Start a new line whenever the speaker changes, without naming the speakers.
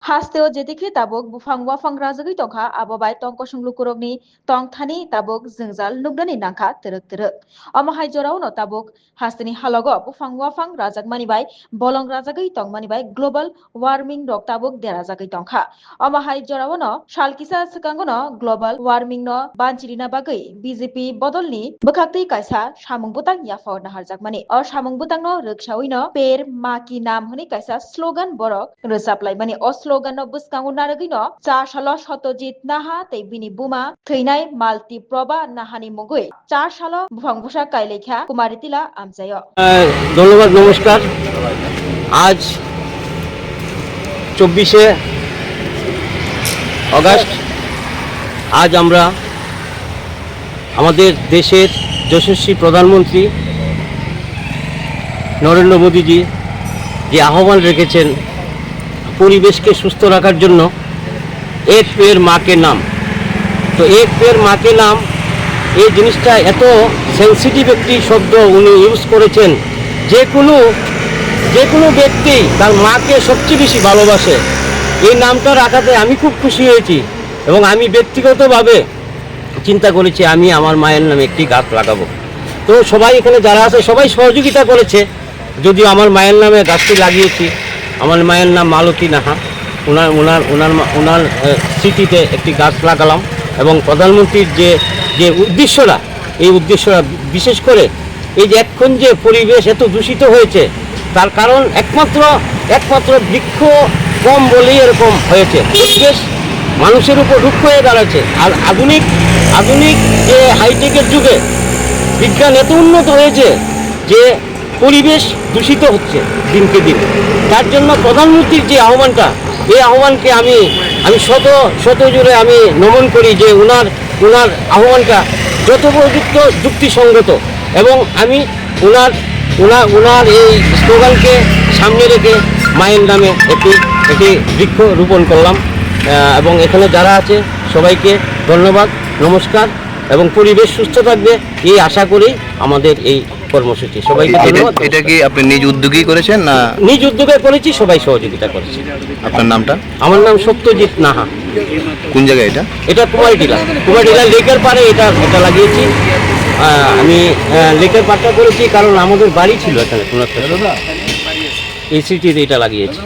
Hasteo jetikhi tabuk bufang wafang rajagui tongkha abobai tongko sunglukurokni tongthani tabuk jingjal nugdani nangkha terek terek. Amahai jorao no tabuk hasteni halogo bufang wafang rajakmani bai bolong rajagui tongmani bai global warming rok tabuk derajagui tongkha. Amahai jorao no salkisa sekango no global warming no banchirina bagui BJP bodolni bwkhaktui kaisa samung butang yafao naharjakmani. O samung butang no rwksaui no per maki nam hini kaisa slogan borok rojaplaimani. O slogan no bwskango naragui no cha salo Satyajit Naha tei bini buma thwinai Malti Proba Nahani mugui cha salo bufang busa kailekha Kumari Tila amchayo।
ধন্যবাদ, নমস্কার। আজ 24শে August. আজ আমরা আমাদের দেশের যশস্বী প্রধানমন্ত্রী নরেন্দ্র মোদীজি যে আহ্বান রেখেছেন পরিবেশকে সুস্থ রাখার জন্য, এক পের মাকে নাম। তো এক পের মাকে নাম এই জিনিসটা এত সেন্সিটিভ একটি শব্দ উনি ইউজ করেছেন। যে কোনো ব্যক্তি তার মাকে সবচেয়ে বেশি ভালোবাসে। এই নামটা রাখাতে আমি খুব খুশি হয়েছি এবং আমি ব্যক্তিগতভাবে চিন্তা করেছি আমি আমার মায়ের নামে একটি গাছ লাগাবো। তো সবাই এখানে যারা আছে সবাই সহযোগিতা করেছে, যদিও আমার মায়ের নামে গাছটি লাগিয়েছি। আমার মায়ের নাম মালতী নাহা। ওনার স্মৃতিতে একটি গাছ লাগালাম এবং প্রধানমন্ত্রীর যে উদ্দেশ্যটা, এই উদ্দেশ্যটা বিশেষ করে এই যে এখন যে পরিবেশ এত দূষিত হয়েছে তার কারণ একমাত্র বৃক্ষ কম বলেই এরকম হয়েছে। পরিবেশ মানুষের উপর রুক্ষ হয়ে দাঁড়াচ্ছে। আর আধুনিক যে হাইটেকের যুগে বিজ্ঞান এত উন্নত হয়েছে যে পরিবেশ দূষিত হচ্ছে দিনকে দিন। তার জন্য প্রধানমন্ত্রীর যে আহ্বানটা, এই আহ্বানকে আমি শত জোরে আমি নমন করি যে ওনার আহ্বানটা যথোপযুক্ত যুক্তিসঙ্গত এবং আমি ওনার এই স্লোগানকে সামনে রেখে মায়ের নামে একটি বৃক্ষ রোপণ করলাম। এবং এখানে যারা আছে সবাইকে ধন্যবাদ, নমস্কার এবং পরিবেশ সুস্থ থাকবে এই আশা করি আমাদের এই কর্মসূচি। সবাইকে ধন্যবাদ।
এটা কি আপনি নিজ উদ্যোগেই করেছেন না?
নিজ উদ্যোগে করেছি, সবাই সহযোগিতা করেছি।
আপনার নামটা?
আমার নাম সত্যজিৎ নাহা।
কোন জায়গায় এটা?
এটা কুমারটিলা লেকের পাড়ে এটা লাগিয়েছি। আমি লেকের পাড়টা করেছি কারণ আমাদের বাড়ি ছিল এখানে, এই স্মৃতিতে এটা লাগিয়েছি।